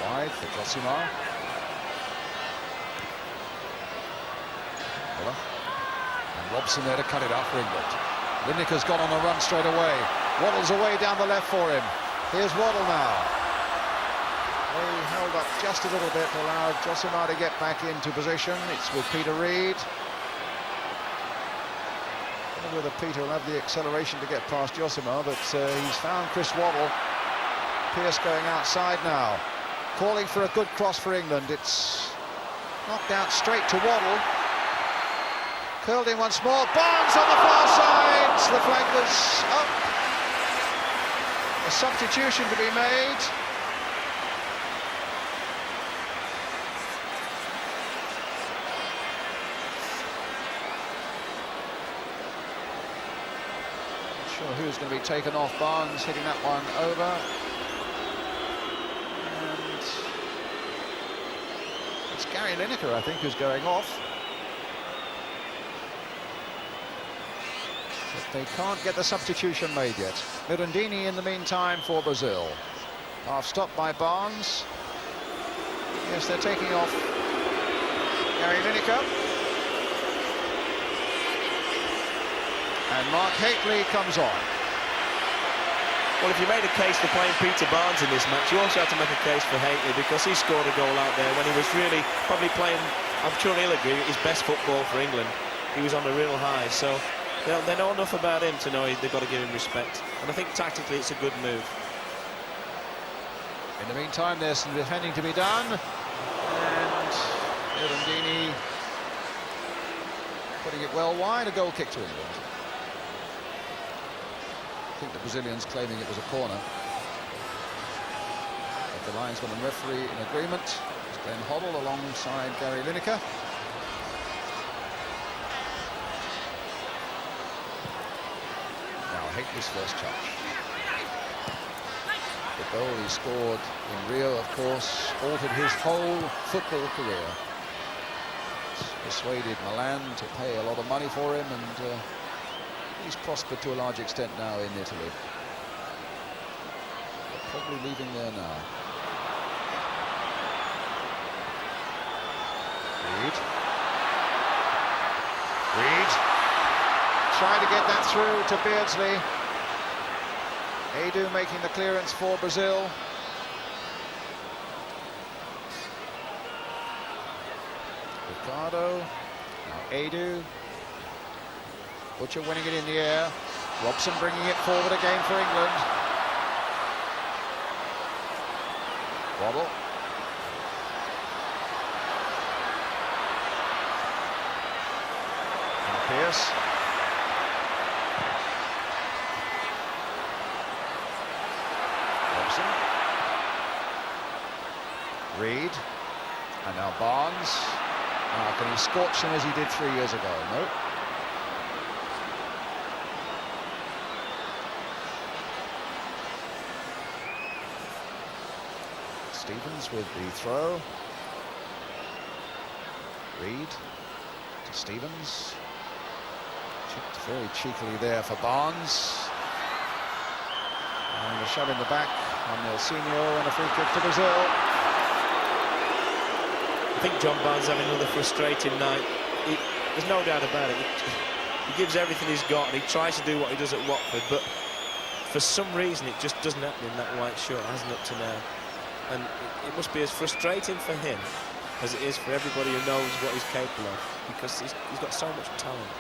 Wide for Josimar. Miller. And Robson there to cut it out for England. Lineker's gone on a run straight away. Waddle's away down the left for him. Here's Waddle now. They held up just a little bit to allow Josimar to get back into position. It's with Peter Reid. I don't know whether Peter will have the acceleration to get past Josimar, but he's found Chris Waddle. Pearce going outside now. Calling for a good cross for England. It's knocked out straight to Waddle. Curled in once more. Barnes on the far side. The flag was up. A substitution to be made. Not sure who's going to be taken off. Barnes hitting that one over. And it's Gary Lineker, I think, who's going off. But they can't get the substitution made yet. Mirandini in the meantime for Brazil. Half stopped by Barnes. Yes, they're taking off Gary Lineker. And Mark Hateley comes on. Well, if you made a case for playing Peter Barnes in this match, you also have to make a case for Hateley, because he scored a goal out there when he was really probably playing, I'm sure he'll agree, his best football for England. He was on a real high, so they know enough about him to know they've got to give him respect. And I think tactically it's a good move. In the meantime, there's some defending to be done. And Mirandini putting it well wide, a goal kick to England. think the Brazilians claiming it was a corner. But the linesman and referee in agreement. It's Glenn Hoddle alongside Gary Lineker. Now Hateley's first touch. The goal he scored in Rio, of course, altered his whole football career. Persuaded Milan to pay a lot of money for him, and he's prospered to a large extent now in Italy. But probably leaving there now. Reed trying to get that through to Beardsley. Edu making the clearance for Brazil. Ricardo, now Edu. Butcher winning it in the air. Robson bringing it forward again for England. Waddle. And Pearce. Robson. Reed. And now Barnes. Can he scorch him as he did 3 years ago? No. Stevens with the throw. Reed to Stevens. Chipped very cheekily there for Barnes. And a shove in the back on Nelsinho and a free kick to Brazil. I think John Barnes having another frustrating night. There's no doubt about it. He gives everything he's got, and he tries to do what he does at Watford, but for some reason it just doesn't happen in that white shirt. It hasn't up to now. And it must be as frustrating for him as it is for everybody who knows what he's capable of, because he's got so much talent.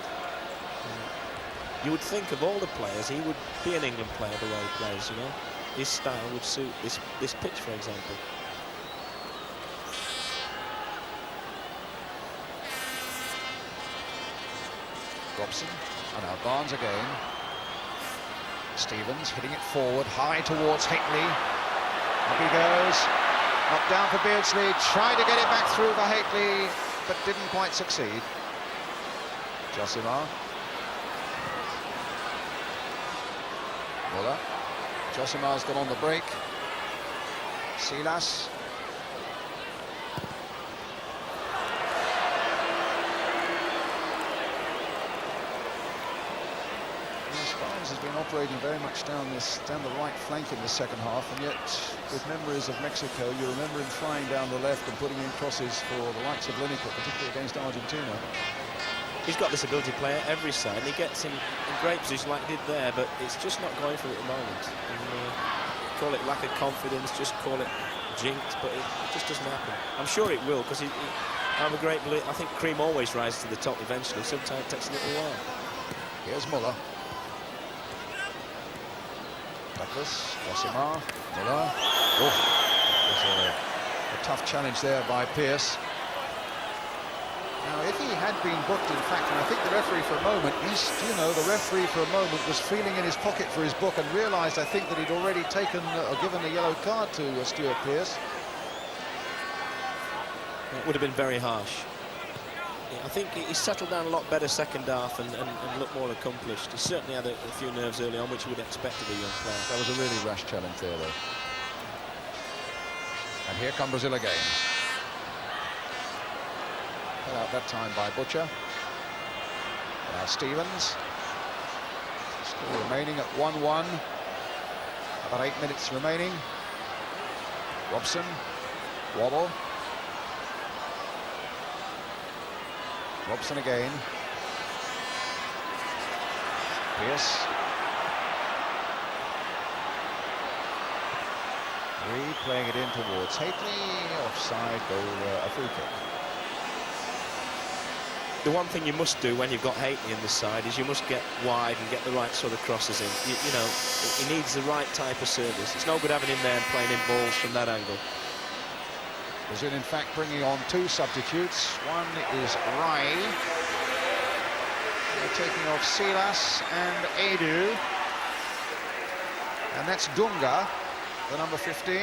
You would think of all the players, he would be an England player the way he plays, you know. His style would suit this pitch, for example. Robson, and now Barnes again. Stevens hitting it forward, high towards Hateley. Up he goes, knocked down for Beardsley, tried to get it back through for Hateley, but didn't quite succeed. Josimar. Muller. Josimar's got on the break. Silas. Has been operating very much down the right flank in the second half, and yet with memories of Mexico, you remember him flying down the left and putting in crosses for the likes of Lineker, particularly against Argentina. He's got this ability to play at every side, and he gets in great position like he did there, but it's just not going for it at the moment. And, call it lack of confidence, just call it jinx, but it just doesn't happen. I'm sure it will, because I'm a great believer. I think cream always rises to the top eventually. Sometimes it takes a little while. Here's Muller. Douglas, Josimar, Muller. Oh, that was a tough challenge there by Pearce. Now, if he had been booked, in fact, and I think the referee for a moment, the referee for a moment was feeling in his pocket for his book and realised, I think, that he'd already taken or given a yellow card to Stuart Pearce. It would have been very harsh. I think he settled down a lot better second half and looked more accomplished. He certainly had a few nerves early on, which you would expect of a young player. That was a really rash challenge there, though. And here come Brazil again. Cut out that time by Butcher. Now Stevens. Still remaining at 1-1. About 8 minutes remaining. Robson. Waddle. Robson again. Pearce. Reed playing it in towards Hateley. Offside goal, a free kick. The one thing you must do when you've got Hateley in the side is you must get wide and get the right sort of crosses in. You know, he needs the right type of service. It's no good having him there and playing in balls from that angle. Brazil, in fact, bringing on 2 substitutes. One is Rai. They're taking off Silas and Edu. And that's Dunga, the number 15.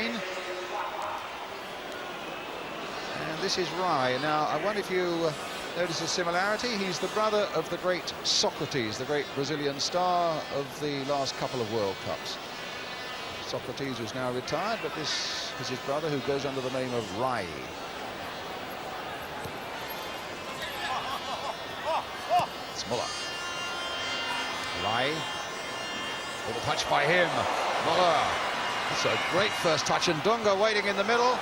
And this is Rai. Now, I wonder if you notice a similarity. He's the brother of the great Socrates, the great Brazilian star of the last couple of World Cups. Socrates, who's now retired, but this is his brother, who goes under the name of Rai. It's Muller. Rai. Little touch by him. Muller. It's a great first touch, and Dunga waiting in the middle.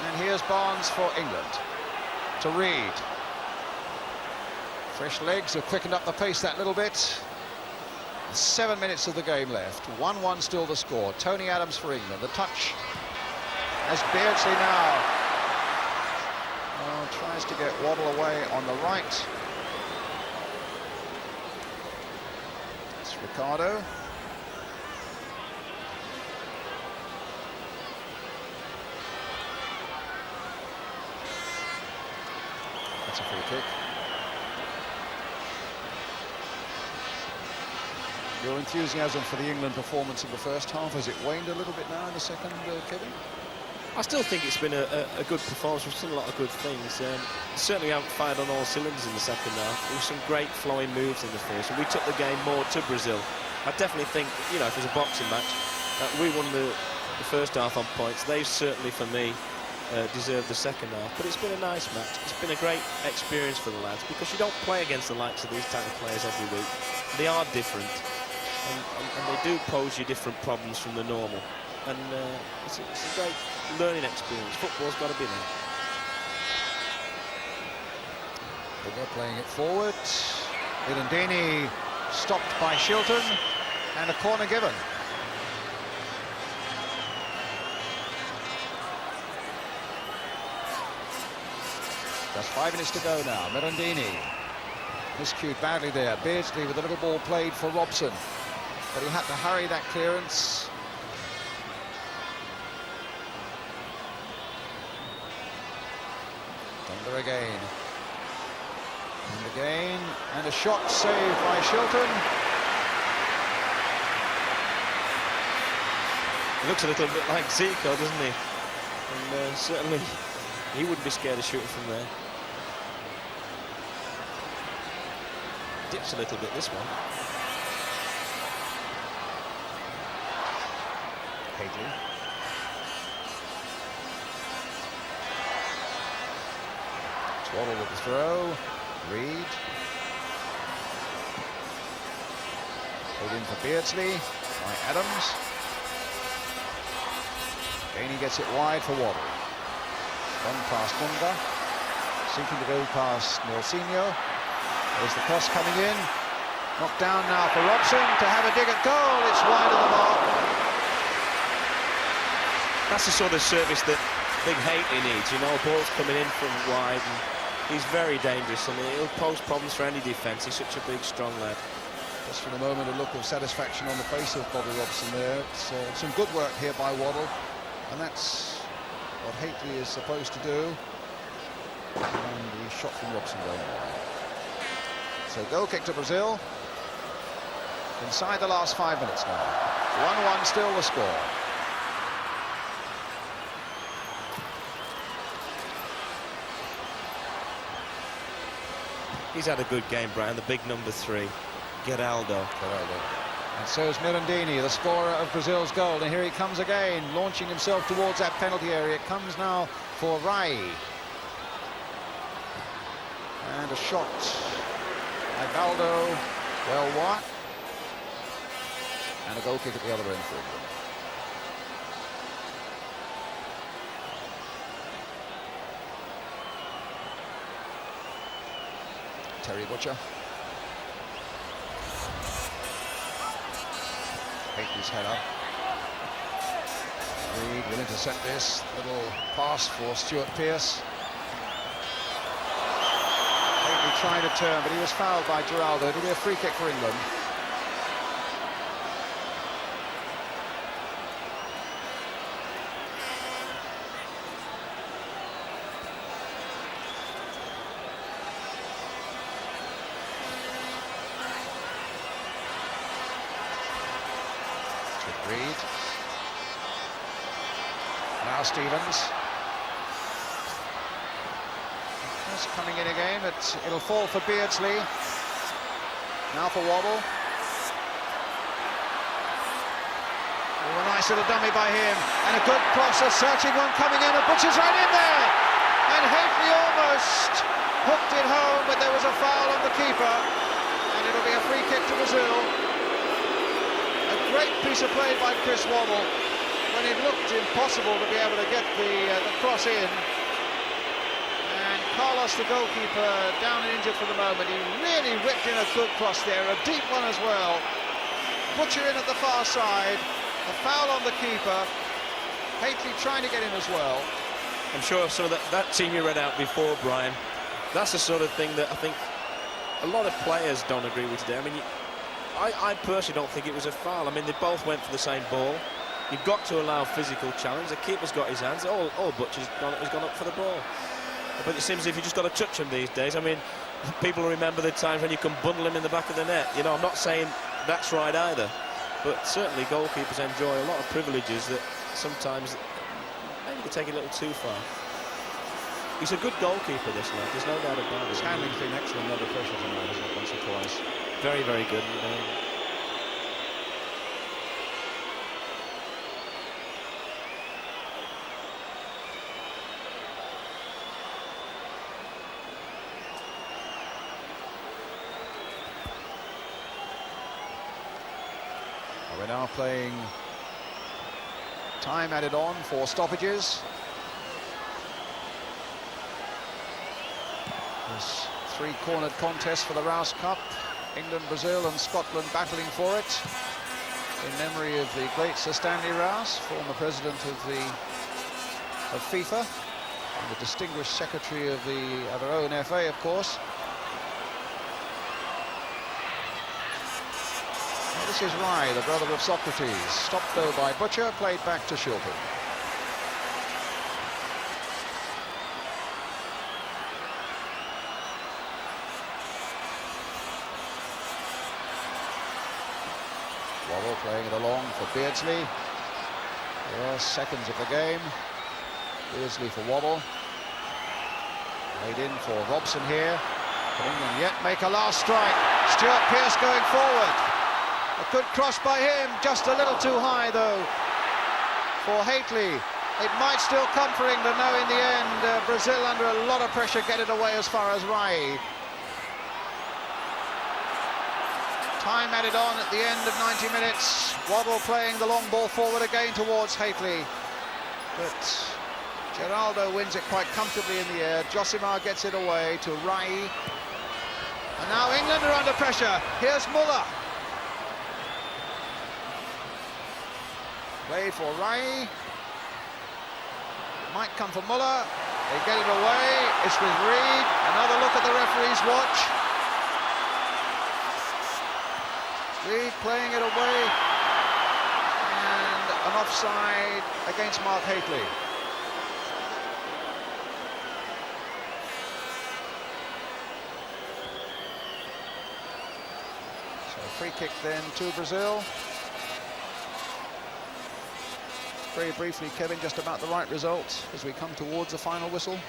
And here's Barnes for England. To Reed. Fresh legs have quickened up the pace that little bit. 7 minutes of the game left. 1-1 still the score. Tony Adams for England. The touch as Beardsley now tries to get Waddle away on the right. It's Ricardo. That's a free kick. Your enthusiasm for the England performance in the first half, has it waned a little bit now in the second, Kevin? I still think it's been a good performance. We've seen a lot of good things. Certainly haven't fired on all cylinders in the second half. There were some great flowing moves in the first, and we took the game more to Brazil. I definitely think, you know, if it was a boxing match, we won the first half on points. They certainly, for me, deserved the second half. But it's been a nice match. It's been a great experience for the lads, because you don't play against the likes of these type of players every week. They are different, and they do pose you different problems from the normal. And it's a great learning experience. Football's got to be there. But they're playing it forward. Irandini stopped by Shilton, and a corner given. Just 5 minutes to go now. Mirandini miscued badly there. Beardsley with a little ball played for Robson, but he had to hurry that clearance. Thunder again. And again. And a shot saved by Shilton. He looks a little bit like Zico, doesn't he? And certainly he wouldn't be scared of shooting from there. Dips a little bit, this one. Hagley. Waddle with the throw. Reed. Put in for Beardsley by Adams. Gainey gets it wide for Waddle. One past Dunga. Sinking to go past Nelsinho. There's the cross coming in. Knocked down now for Robson to have a dig at goal. It's wide of the mark. That's the sort of service that Big Haitley needs, you know, ball's coming in from wide, and he's very dangerous, and he'll pose problems for any defence. He's such a big, strong lad. Just for the moment, a look of satisfaction on the face of Bobby Robson there. It's some good work here by Waddle, and that's what Haitley is supposed to do. And the shot from Robson going wide. So goal kick to Brazil. Inside the last 5 minutes now. 1-1 still the score. He's had a good game, Brian, the big number 3, Geraldo. And so is Mirandini, the scorer of Brazil's goal. And here he comes again, launching himself towards that penalty area. It comes now for Rai. And a shot by Baldo. Well, what? And a goal kick at the other end for England. Terry Butcher. Haitley's head up. Reed will intercept this. Little pass for Stuart Pearce. Haitley trying to turn, but he was fouled by Geraldo. It'll be a free kick for England. Reed. Now Stevens. Just coming in again, but it'll fall for Beardsley. Now for Waddle. Oh, a nice little dummy by him, and a good cross, a searching one coming in, and Butcher's right in there! And Hateley almost hooked it home, but there was a foul on the keeper, and it'll be a free kick to Brazil. A great piece of play by Chris Waddle, when it looked impossible to be able to get the cross in. And Carlos, the goalkeeper, down and injured for the moment. He really whipped in a good cross there, a deep one as well. Butcher in at the far side. A foul on the keeper. Hateley trying to get in as well. I'm sure some of that team you read out before, Brian, that's the sort of thing that I think a lot of players don't agree with today. I mean, I personally don't think it was a foul. I mean, they both went for the same ball. You've got to allow physical challenge. The keeper's got his hands. All Butcher's has gone up for the ball. But it seems as if you just got to touch him these days. I mean, people remember the times when you can bundle him in the back of the net. You know, I'm not saying that's right either. But certainly goalkeepers enjoy a lot of privileges that sometimes maybe they take it a little too far. He's a good goalkeeper, this lad. There's no doubt about it. His handling's been excellent under pressure tonight, hasn't it, once or twice? Very, very good. We're now playing time added on for stoppages. This three-cornered contest for the Rouse Cup. England, Brazil and Scotland battling for it. In memory of the great Sir Stanley Rouse, former president of FIFA, and the distinguished secretary of our own FA, of course. This is Rye, the brother of Socrates. Stopped though by Butcher, played back to Shilton. Waddle playing it along for Beardsley. Last seconds of the game. Beardsley for Waddle. Laid in for Robson here. Can England yet make a last strike? Stuart Pearce going forward. A good cross by him, just a little too high though for Hateley. It might still come for England. No, in the end, Brazil under a lot of pressure get it away as far as Rai. Time added on at the end of 90 minutes. Waddle playing the long ball forward again towards Hateley. But Geraldo wins it quite comfortably in the air. Josimar gets it away to Rai. And now England are under pressure. Here's Muller. Play for Rai. Might come for Muller. They get it away. It's with Reed. Another look at the referee's watch. Reed playing it away. And an offside against Mark Hateley. So free kick then to Brazil. Very briefly, Kevin, just about the right result as we come towards the final whistle.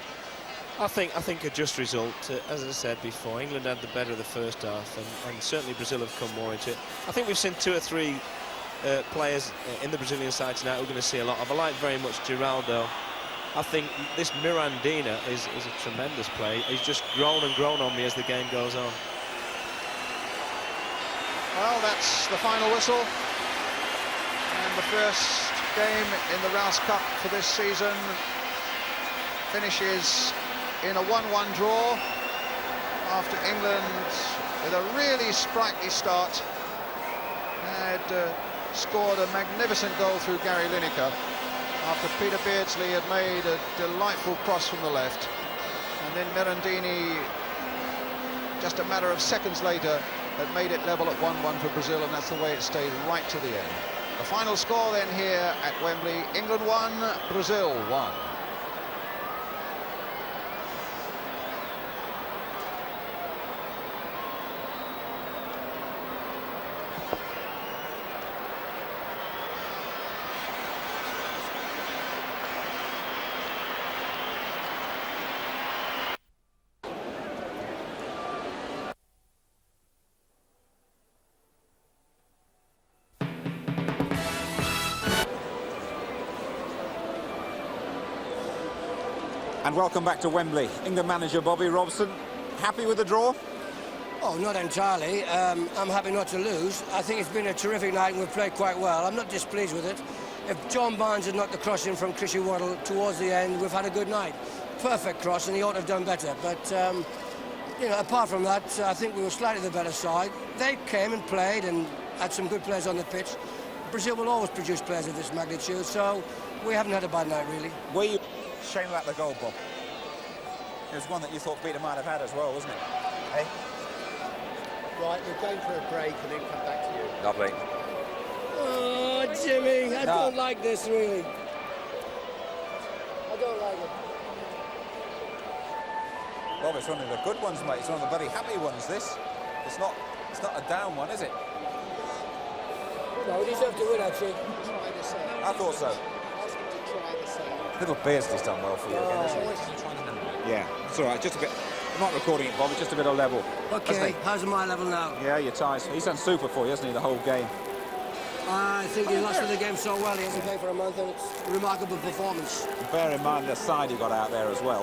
I think a just result. As I said before, England had the better of the first half, and certainly Brazil have come more into it. I think we've seen two or three players in the Brazilian side tonight we're going to see a lot of. I like very much Geraldo. I think this Mirandinha is a tremendous play. He's just grown and grown on me as the game goes on. Well, that's the final whistle. And the first game in the Rouse Cup for this season finishes in a 1-1 draw after England, with a really sprightly start, had scored a magnificent goal through Gary Lineker after Peter Beardsley had made a delightful cross from the left, and then Mirandini just a matter of seconds later had made it level at 1-1 for Brazil, and that's the way it stayed right to the end. The final score then here at Wembley: England 1, Brazil 1. And welcome back to Wembley. England manager Bobby Robson, happy with the draw? Oh, not entirely. I'm happy not to lose. I think it's been a terrific night and we've played quite well. I'm not displeased with it. If John Barnes had knocked the cross in from Chrissy Waddle towards the end, we've had a good night. Perfect cross, and he ought to have done better. But, you know, apart from that, I think we were slightly the better side. They came and played and had some good players on the pitch. Brazil will always produce players of this magnitude, so we haven't had a bad night, really. Were you shame about the goal, Bob? It was one that you thought Peter might have had as well, wasn't it? Hey? Right, we're going for a break and then come back to you. Lovely. Oh, Jimmy, I don't like this, really. I don't like it. Bob, it's one of the good ones, mate. It's one of the very happy ones, this. It's not a down one, is it? No, we deserve to win, actually. Try the same. I thought so. Ask him to try the same. Little Beardsley's done well for you again, isn't he? Yeah, it's all right. Just a bit. I'm not recording it, Bob. It's just a bit of level. Okay, how's my level now? Yeah, your ties. He's done super for you, hasn't he, the whole game? I think he lasted the game so well. He hasn't played for a month, and it's a remarkable performance. Bear in mind the side he got out there as well.